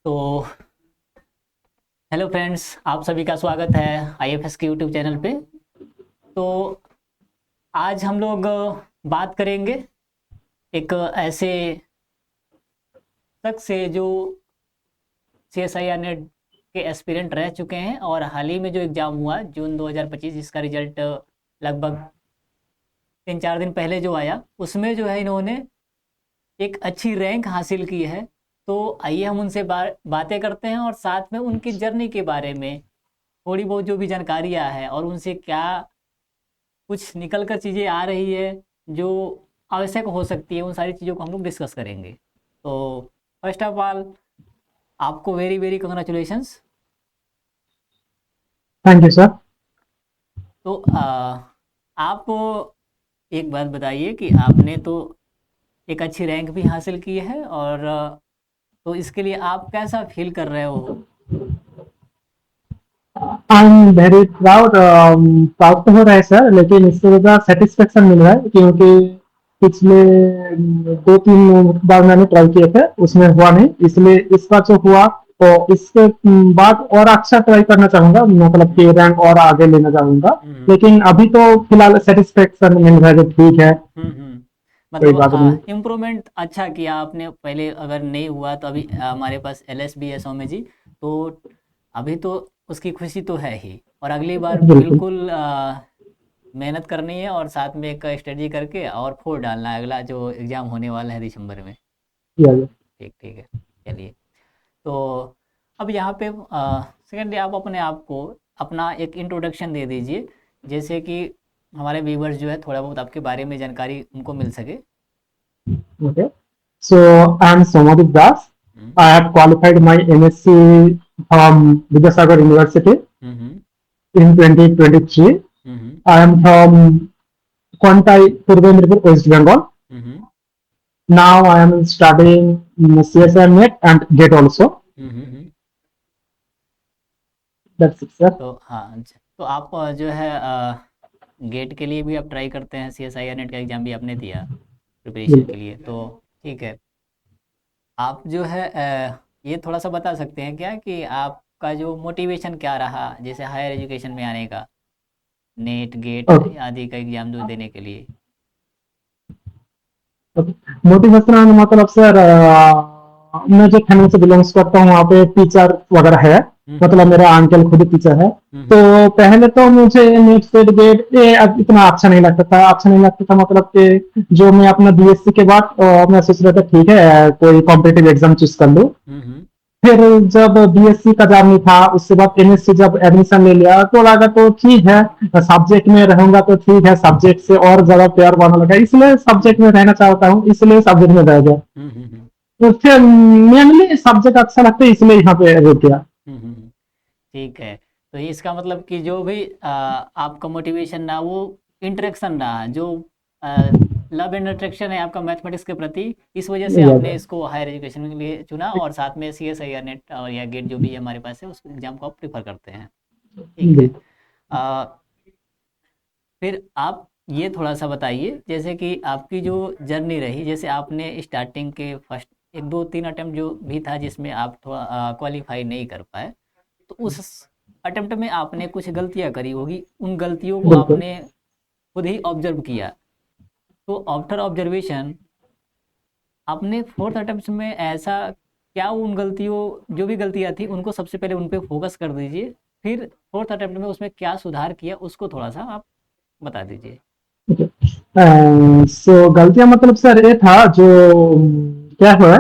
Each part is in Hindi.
तो हेलो फ्रेंड्स, आप सभी का स्वागत है आईएफएस के यूट्यूब चैनल पे। तो आज हम लोग बात करेंगे एक ऐसे शख्स से जो सीएसआईआर नेट के एस्पिरेंट रह चुके हैं और हाल ही में जो एग्ज़ाम हुआ जून 2025 जिसका रिजल्ट लगभग 3-4 दिन पहले जो आया उसमें जो है इन्होंने एक अच्छी रैंक हासिल की है। तो आइए हम उनसे बातें करते हैं और साथ में उनकी जर्नी के बारे में थोड़ी बहुत जो भी जानकारियाँ हैं और उनसे क्या कुछ निकल कर चीज़ें आ रही है जो आवश्यक हो सकती है, उन सारी चीज़ों को हम लोग डिस्कस करेंगे। तो फर्स्ट ऑफ ऑल आपको very very congratulations. Thank you sir. तो आप एक बात बताइए कि आपने तो एक अच्छी रैंक भी हासिल की है और तो इसके लिए आप कैसा फील कर रहे हो? I am very proud. Proud तो हो रहा है सर, लेकिन इससे ज़्यादा सेटिस्फेक्शन मिल रहा है क्योंकि पिछले 2-3 बार मैंने ट्राई किए थे, उसमें हुआ नहीं। इसलिए इस बार जो हुआ तो इसके बाद और अच्छा ट्राई करना चाहूंगा, मतलब कि रैंक और आगे लेना चाहूंगा। हम्म। लेकिन अभी तो फिलहाल सेटिस्फेक्शन मिल रहा है कि ठीक है, कोई बात नहीं। मतलब इम्प्रूवमेंट अच्छा किया आपने। पहले अगर नहीं हुआ तो अभी हमारे पास LSB है सौम्य जी। तो अभी तो उसकी खुशी तो है ही और अगली बार बिल्कुल। बिल्कुल मेहनत करनी है और साथ में एक स्टडी करके और फोड़ डालना है अगला जो एग्ज़ाम होने वाला है दिसंबर में। या ठीक ठीक है, चलिए। तो अब यहाँ पे सेकेंडली आप अपने आप को अपना एक इंट्रोडक्शन दे दीजिए, जैसे कि हमारे व्यूवर्स जो है थोड़ा बहुत आपके बारे में जानकारी उनको मिल सके। okay. So I am Somadip Das. Hmm. I have qualified my MSc from Vidyasagar University hmm. in 2023. Hmm. I am from Kontai, Purbe Mirpur, West Bengal. Hmm. Now I am studying CSR Net and GATE also. Hmm. That's it, sir. तो हाँ तो आप जो है गेट के लिए भी आप ट्राई करते हैं, CSIR नेट का एग्ज़ाम भी आपने दिया प्रिपरेशन के बिल्कुल। लिए, तो ठीक है। आप जो है ये थोड़ा सा बता सकते हैं क्या कि आपका जो मोटिवेशन क्या रहा जैसे हायर एजुकेशन में आने का, नेट गेट Okay. आदि का एग्ज़ाम जो देने के लिए? मोटिवेशनल मतलब सर, मैं जो फैमिली से बिलोंग्स करता हूँ वहाँ पे टीचर वगैरह है। हम्म। मतलब मेरा अंकल खुद टीचर है। हम्म। तो पहले तो मुझे नेट सेट गेट ये अब इतना अच्छा नहीं लगता था। अच्छा नहीं लगता था मतलब कि जो मैं अपना बीएससी के बाद मैं सोच रहा था ठीक है कोई कॉम्पिटेटिव एग्जाम चूज कर लूँ। हम्म। फिर जब बीएससी का एग्जाम नहीं था, उसके बाद एमएससी जब एडमिशन ले लिया तो लगा तो ठीक है, सब्जेक्ट में रहूंगा तो ठीक है, सब्जेक्ट से और ज्यादा प्यार बढ़ने लगा, इसलिए सब्जेक्ट में रहना चाहता हूँ, इसलिए सब्जेक्ट में रह गया। हम्म। तो फिर मेनली सब्जेक्ट अच्छा लगता है इसलिए यहाँ पे रुक गया। हम्म। ठीक है। तो ये इसका मतलब कि जो भी आपका मोटिवेशन रहा वो इंटरेक्शन रहा, जो लव एंड अट्रैक्शन है आपका मैथमेटिक्स के प्रति, इस वजह से आपने इसको हायर एजुकेशन के लिए चुना और साथ में CSIR नेट और या गेट जो भी हमारे पास है उस एग्ज़ाम को आप प्रेफर करते हैं। ठीक है। बिल्कुल। अ, फिर आप ये थोड़ा सा बताइए जैसे कि आपकी जो जर्नी रही, जैसे आपने स्टार्टिंग के फर्स्ट 1-2-3 अटेम्प्ट जो भी था जिसमें आप थोड़ा क्वालिफाई नहीं कर पाए, तो उस अटेम्प्ट में आपने कुछ गलतियाँ करी होगी, उन गलतियों को बिल्कुल। आपने खुद ही ऑब्जर्व किया। तो आफ्टर ऑब्जर्वेशन आपने फोर्थ अटेम्प्ट में ऐसा क्या उन गलतियों जो भी गलतियाँ थी उनको सबसे पहले उन पे फोकस कर दीजिए, फिर फोर्थ अटेम्प्ट में उसमें क्या सुधार किया उसको थोड़ा सा आप बता दीजिए। सो गलतियां मतलब सर ये था जो क्या हुआ,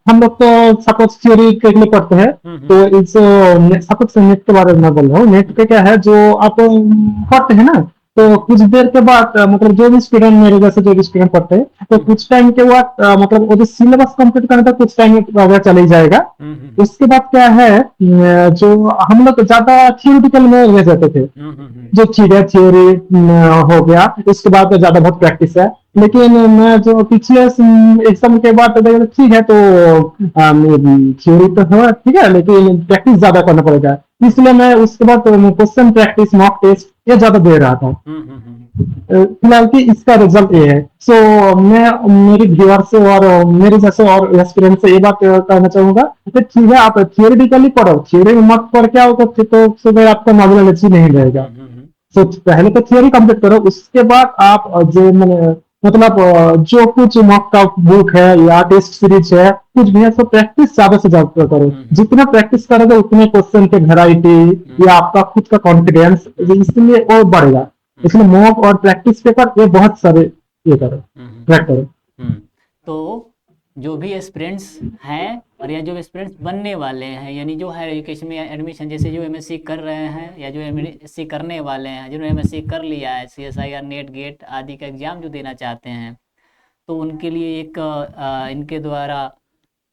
हम लोग तो सपोज थ्योरी के लिए पढ़ते हैं। हम्म। तो इस सपोज नेट के बारे में मैं बोल रहा हूँ, नेट पे क्या है जो आप पढ़ते हैं ना, तो हम्म। कुछ देर के बाद मतलब जो भी स्टूडेंट मेरे जैसे जो भी स्टूडेंट पढ़ते हैं तो हम्म। कुछ टाइम के बाद मतलब वो जो सिलेबस कंप्लीट करने तक कुछ टाइम वगैरह चले ही जाएगा। हम्म। उसके बाद क्या है, जो हम लोग ज्यादा थियोरिटिकल में रह जाते थे, हम्म। जो चीज है थ्योरी हो गया, इसके बाद तो ज्यादा बहुत प्रैक्टिस है। लेकिन मैं जो पिछले एग्जाम के बाद तो देखा, ठीक है तो थ्योरी तो है ठीक है लेकिन प्रैक्टिस ज्यादा करना पड़ेगा, इसलिए मैं उसके बाद क्वेश्चन प्रैक्टिस मॉक टेस्ट ये ज्यादा दे रहा था। फिलहाल कि इसका रिजल्ट ये है। सो मैं मेरी व्यूअर से और मेरे जैसे और एस्पिरेंट से ये बात कहना चाहूंगा कि ठीक है, आप थियोरिटिकली पढ़ो, थ्योरी में मत पढ़ के आओ तो फिर तो सुबह आपका नॉलेज ही नहीं रहेगा। तो पहले तो थियोरी कंप्लीट करो, उसके बाद आप जो मतलब जो कुछ मॉक का बुक है या टेस्ट सीरीज है, कुछ भी है, तो प्रैक्टिस ज्यादा से ज्यादा करो। जितना प्रैक्टिस करोगे उतने क्वेश्चन के वैरायटी या आपका खुद का कॉन्फिडेंस इसलिए और बढ़ेगा। इसलिए मॉक और प्रैक्टिस पेपर ये बहुत सारे ये करो, ट्रैक करो। तो जो भी एस्पिरेंट्स हैं और या जो एस्पिरेंट्स बनने वाले हैं, यानी जो हायर एजुकेशन में एडमिशन, जैसे जो एमएससी कर रहे हैं या जो एमएससी करने वाले हैं, जिन्होंने एमएससी कर लिया है, सीएसआईआर नेट गेट आदि का एग्ज़ाम जो देना चाहते हैं, तो उनके लिए एक इनके द्वारा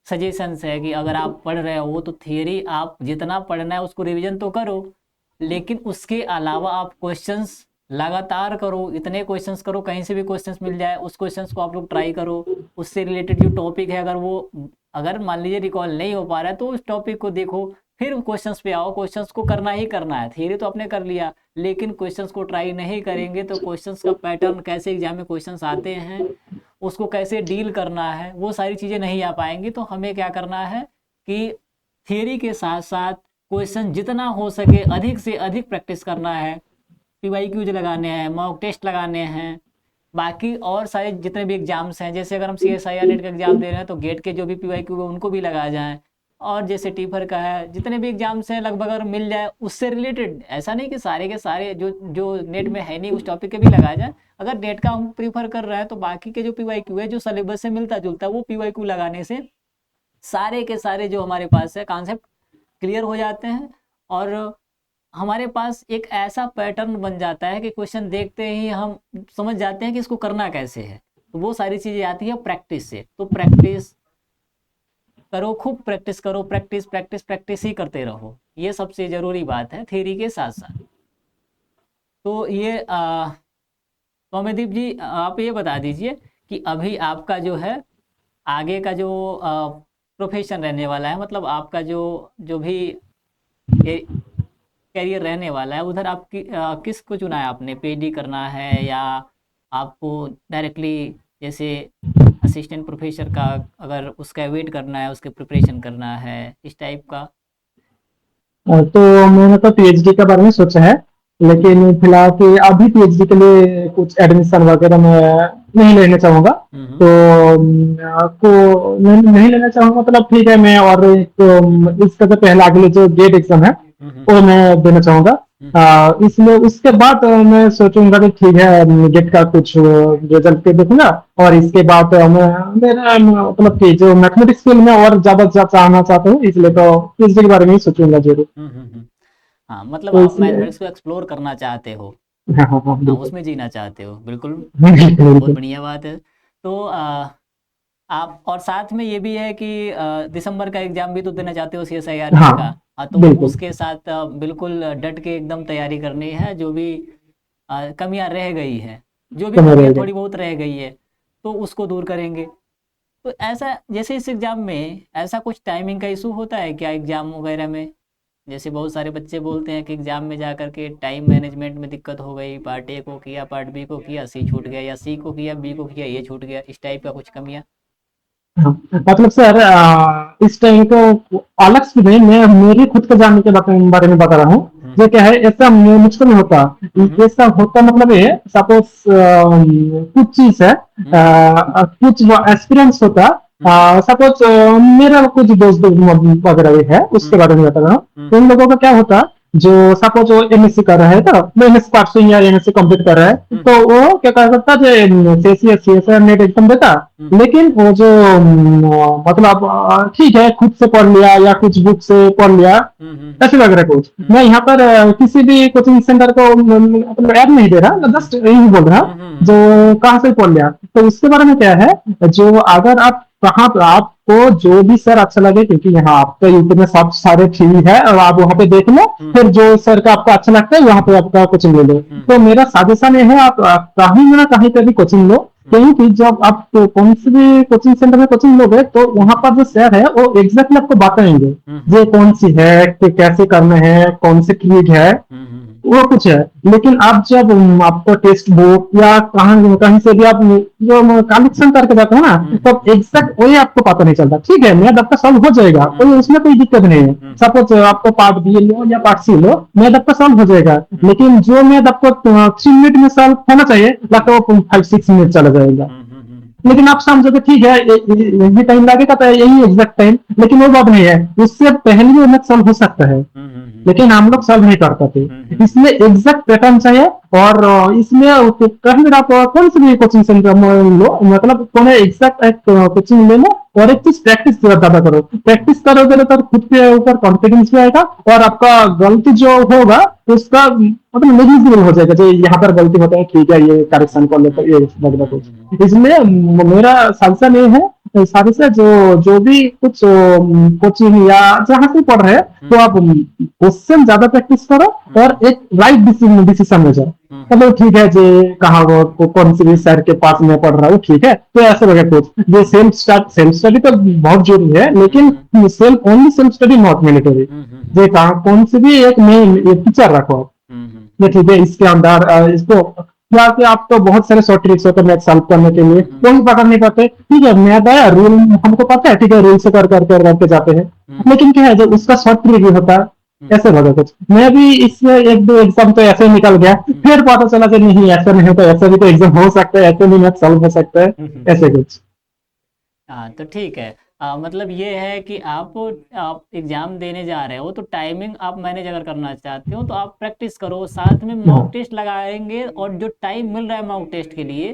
सजेशंस है कि अगर आप पढ़ रहे हो तो थियरी आप जितना पढ़ना है उसको रिवीजन तो करो, लेकिन उसके अलावा आप क्वेश्चंस लगातार करो, इतने क्वेश्चंस करो, कहीं से भी क्वेश्चंस मिल जाए उस क्वेश्चंस को आप लोग ट्राई करो। उससे रिलेटेड जो टॉपिक है अगर मान लीजिए रिकॉल नहीं हो पा रहा है तो उस टॉपिक को देखो, फिर क्वेश्चंस पे आओ। क्वेश्चंस को करना ही करना है, थियरी तो आपने कर लिया, लेकिन क्वेश्चंस को ट्राई नहीं करेंगे तो क्वेश्चंस का पैटर्न, कैसे एग्जाम में क्वेश्चंस आते हैं, उसको कैसे डील करना है, वो सारी चीज़ें नहीं आ पाएंगी। तो हमें क्या करना है कि थियरी के साथ साथ क्वेश्चन जितना हो सके अधिक से अधिक प्रैक्टिस करना है, पीवाईक्यूज लगाने हैं, मॉक टेस्ट लगाने हैं, बाकी और सारे जितने भी एग्जाम्स हैं, जैसे अगर हम सीएसआईआर नेट का एग्जाम दे रहे हैं तो गेट के जो भी पीवाईक्यू है उनको भी लगा जाएं, और जैसे टीफर का है, जितने भी एग्जाम्स हैं लगभग अगर मिल जाए उससे रिलेटेड, ऐसा नहीं कि सारे के सारे जो जो नेट में है नहीं उस टॉपिक के भी लगाए जाए। अगर नेट का हम प्रीफर कर रहे हैं तो बाकी के जो पीवाईक्यू है जो सिलेबस से मिलता जुलता है वो पीवाईक्यू लगाने से सारे के सारे जो हमारे पास है कॉन्सेप्ट क्लियर हो जाते हैं, और हमारे पास एक ऐसा पैटर्न बन जाता है कि क्वेश्चन देखते ही हम समझ जाते हैं कि इसको करना कैसे है। तो वो सारी चीज़ें आती है प्रैक्टिस से। तो प्रैक्टिस करो, खूब प्रैक्टिस करो, प्रैक्टिस प्रैक्टिस प्रैक्टिस ही करते रहो, ये सबसे ज़रूरी बात है थ्योरी के साथ साथ। तो ये सौम्यदीप जी आप ये बता दीजिए कि अभी आपका जो है आगे का जो प्रोफेशन रहने वाला है, मतलब आपका जो जो भी कैरियर रहने वाला है, उधर आपकी किस को चुना है आपने? पीएचडी करना है या आपको डायरेक्टली जैसे असिस्टेंट प्रोफेसर का अगर उसका वेट करना है, उसके प्रिपरेशन करना है, इस टाइप का? तो मैंने तो पीएचडी के बारे में सोचा है, लेकिन फिलहाल कि अभी पीएचडी के लिए कुछ एडमिशन वगैरह मैं नहीं लेना चाहूंगा। तो को नहीं लेना चाहूंगा, मतलब ठीक है, मैं और एक इसका तो पहला अगले जो गेट एग्जाम है वो मैं देना चाहूंगा। इसलिए उसके बाद मैं सोचूंगा कि ठीक है गेट का कुछ रिजल्ट पे देखूंगा, और इसके बाद मैं मेरा मतलब कि जो मैथमेटिक्स फील्ड में और ज्यादा चाहना चाहता हूँ, इसलिए तो पीएचडी के बारे में ही सोचूंगा जरूर। हाँ, मतलब तो आप इसलिए मैथमेटिक्स को एक्सप्लोर करना चाहते हो, हाँ हाँ हाँ हाँ, बिल्कुल। उसमें जीना चाहते हो, बिल्कुल बहुत बिल्कुल। बढ़िया बात है। तो आप और साथ में ये भी है कि दिसंबर का एग्जाम भी तो देना चाहते हो सीएसआईआर नेट का। हाँ हाँ, तो बिल्कुल। उसके साथ बिल्कुल डट के एकदम तैयारी करनी है, जो भी कमियां रह गई है, जो भी समय कमियां रहेगा। थोड़ी बहुत रह गई है तो उसको दूर करेंगे। तो ऐसा जैसे इस एग्ज़ाम में ऐसा कुछ टाइमिंग का इशू होता है क्या एग्ज़ाम वगैरह में? जैसे बहुत सारे बच्चे बोलते हैं कि एग्ज़ाम में जा कर के टाइम मैनेजमेंट में दिक्कत हो गई, पार्ट ए को किया, पार्ट बी को किया, सी छूट गया, या सी को किया, बी को किया, ये छूट गया, इस टाइप का कुछ कमियां? हाँ, मतलब सर इस टाइम को अलग से नहीं, मैं मेरी खुद के जानने के बारे में बता रहा हूँ। ये क्या है, ऐसा मुझको नहीं होता। ऐसा होता मतलब ये, सपोज कुछ चीज है, कुछ एक्सपीरियंस होता। सपोज मेरा कुछ दोस्त वगैरह है, उसके बारे में बता रहा हूँ। तो उन लोगों का क्या होता, जो सपोज वो एमएससी कर रहा है, तो वो एमएससी पासिंग या एमएससी कंप्लीट कर रहा है, तो वो क्या कर सकता है, सीएससी सीएसआईआर नेट एग्जाम देता, लेकिन वो जो मतलब ठीक है खुद से पढ़ लिया या कुछ बुक से पढ़ लिया, ऐसे वगैरह कुछ। मैं यहाँ पर किसी भी कोचिंग सेंटर को मतलब ऐड नहीं दे रहा, मैं जस्ट यही बोल रहा जो कहाँ से पढ़ लिया। तो उसके बारे में क्या है, जो अगर आप कहाँ पर आपको जो भी सर अच्छा लगे, क्योंकि यहाँ आपका यूट्यूब में सब सारे फ्री है, और आप वहाँ पे देख लो, फिर जो सर का आपको अच्छा लगता है वहाँ पे आपका कोचिंग ले लो। तो मेरा सजेशन ये है, आप कहीं ना कहीं पे भी कोचिंग लो, क्योंकि जब आप कौन से भी कोचिंग सेंटर में कोचिंग लोगे तो वहां पर जो सर है वो एग्जैक्टली आपको बताएंगे ये कौन सी है, कि कैसे करना है, कौन से ट्रिक है। वो कुछ है। लेकिन आप जब आपको टेक्स्ट बुक या कहीं कहीं से भी आप जो कलेक्शन करके जाते हो ना, तब एग्जैक्ट वही आपको पता नहीं चलता। ठीक है, मैथ आपका सॉल्व हो जाएगा, कोई उसमें कोई दिक्कत नहीं है। सपोज आपको पार्ट बी लो या पार्ट सी लो, मैथ आपका सॉल्व हो जाएगा। लेकिन जो मैथ आपको 3 मिनट में सॉल्व होना चाहिए, लगता है वो 5-6 मिनट चला जाएगा। लेकिन आप समझोगे ठीक है ये टाइम लगेगा, तो यही एग्जैक्ट टाइम, लेकिन वो बात नहीं है, उससे पहले भी मैथ सॉल्व हो सकता है। लेकिन हम लोग सॉल्व नहीं कर पाते, इसमें एग्जैक्ट पैटर्न चाहिए। और इसमें कहीं भी आप कौन सी भी कोचिंग सेंटर में लो, मतलब कौन एग्जैक्ट एक कोचिंग ले लो, और एक चीज प्रैक्टिस ज्यादा करो। प्रैक्टिस करोगे तो खुद के ऊपर कॉन्फिडेंस भी आएगा, और आपका गलती जो होगा उसका मतलब नेग्लिजिबल हो जाएगा। जो यहाँ पर गलती होता है, ठीक है ये करेक्शन कर लेते ये वगैरह कुछ। इसलिए मेरा सजेशन ये है सारे से, जो भी कुछ कोचिंग या जहां से पढ़ रहे हैं, तो आप क्वेश्चन ज्यादा प्रैक्टिस करो और एक राइट डिसीजन हो जाए। चलो ठीक है जी, कहा वो कौन सी भी सर के पास में पढ़ रहा हूँ, ठीक है, तो ऐसे वगैरह कुछ। ये सेल्फ स्टडी तो बहुत जरूरी है, लेकिन सेल्फ स्टडी नॉट मैंडेटरी। ये कहा कौन सी भी एक मेन टीचर रखो आप, ये ठीक है, इसके अंदर इसको क्या कि आप तो बहुत सारे शॉर्ट ट्रिक्स होते हैं मैथ सॉल्व करने के लिए, कोई पकड़ नहीं पाते। ठीक है, मैथ आया, रूल हमको पता है, ठीक है, रूल से करके जाते हैं। लेकिन क्या है, जो उसका शॉर्ट ट्रिक भी होता है, ऐसे होता कुछ। मैं भी इसमें एक दो एग्जाम तो ऐसे ही निकल गया, फिर पता चला कि नहीं ऐसा नहीं होता, ऐसा भी तो एग्जाम हो सकता है, ऐसे भी मैथ सॉल्व हो सकता है, ऐसे कुछ। हाँ तो ठीक है। मतलब ये है कि आप एग्ज़ाम देने जा रहे हो तो टाइमिंग आप मैनेज अगर करना चाहते हो तो आप प्रैक्टिस करो, साथ में मॉक टेस्ट लगाएंगे, और जो टाइम मिल रहा है मॉक टेस्ट के लिए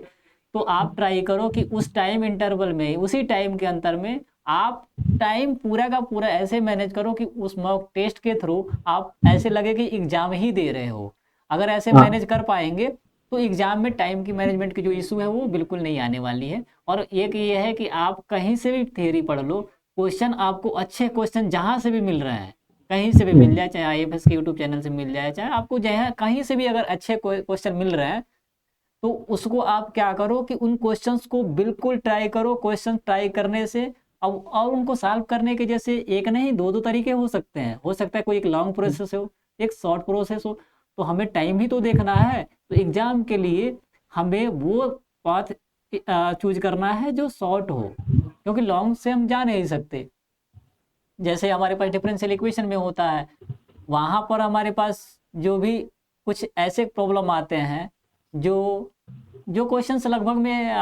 तो आप ट्राई करो कि उस टाइम इंटरवल में, उसी टाइम के अंतर में आप टाइम पूरा का पूरा ऐसे मैनेज करो कि उस मॉक टेस्ट के थ्रू आप ऐसे लगे कि एग्ज़ाम ही दे रहे हो। अगर ऐसे हाँ मैनेज कर पाएंगे तो एग्ज़ाम में टाइम की मैनेजमेंट की जो इशू है वो बिल्कुल नहीं आने वाली है। और एक ये है कि आप कहीं से भी थ्योरी पढ़ लो, क्वेश्चन आपको अच्छे क्वेश्चन जहाँ से भी मिल रहे हैं, कहीं से भी मिल जाए, चाहे आईएफएस के यूट्यूब चैनल से मिल जाए, चाहे आपको जहाँ कहीं से भी अगर अच्छे क्वेश्चन मिल रहे हैं, तो उसको आप क्या करो कि उन क्वेश्चंस को बिल्कुल ट्राई करो। क्वेश्चन ट्राई करने से अब और उनको सॉल्व करने के जैसे एक नहीं दो दो तरीके हो सकते हैं। हो सकता है कोई एक लॉन्ग प्रोसेस हो, एक शॉर्ट प्रोसेस हो, तो हमें टाइम भी तो देखना है। तो एग्जाम के लिए हमें वो पाथ चूज करना है जो शॉर्ट हो, क्योंकि लॉन्ग से हम जा नहीं सकते। जैसे हमारे पास डिफरेंशियल इक्वेशन में होता है, वहाँ पर हमारे पास जो भी कुछ ऐसे प्रॉब्लम आते हैं जो जो क्वेश्चंस लगभग में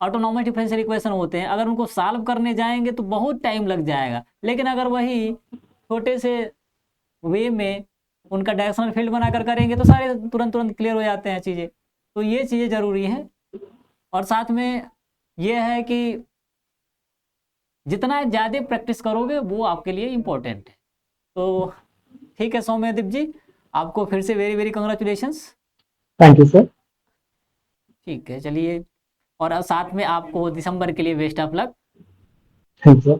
ऑटोनॉमस डिफरेंशियल इक्वेशन होते हैं, अगर उनको सॉल्व करने जाएंगे तो बहुत टाइम लग जाएगा। लेकिन अगर वही छोटे से वे में उनका डायरेक्शनल फील्ड बनाकर करेंगे तो सारे तुरंत तुरंत क्लियर हो जाते हैं चीज़ें। तो ये चीज़ें ज़रूरी हैं। और साथ में ये है कि जितना ज़्यादा प्रैक्टिस करोगे वो आपके लिए इम्पोर्टेंट है। तो ठीक है सौम्यदीप जी, आपको फिर से very very congratulations. Thank you sir. ठीक है चलिए, और साथ में आपको दिसंबर के लिए best of luck. Thank you sir.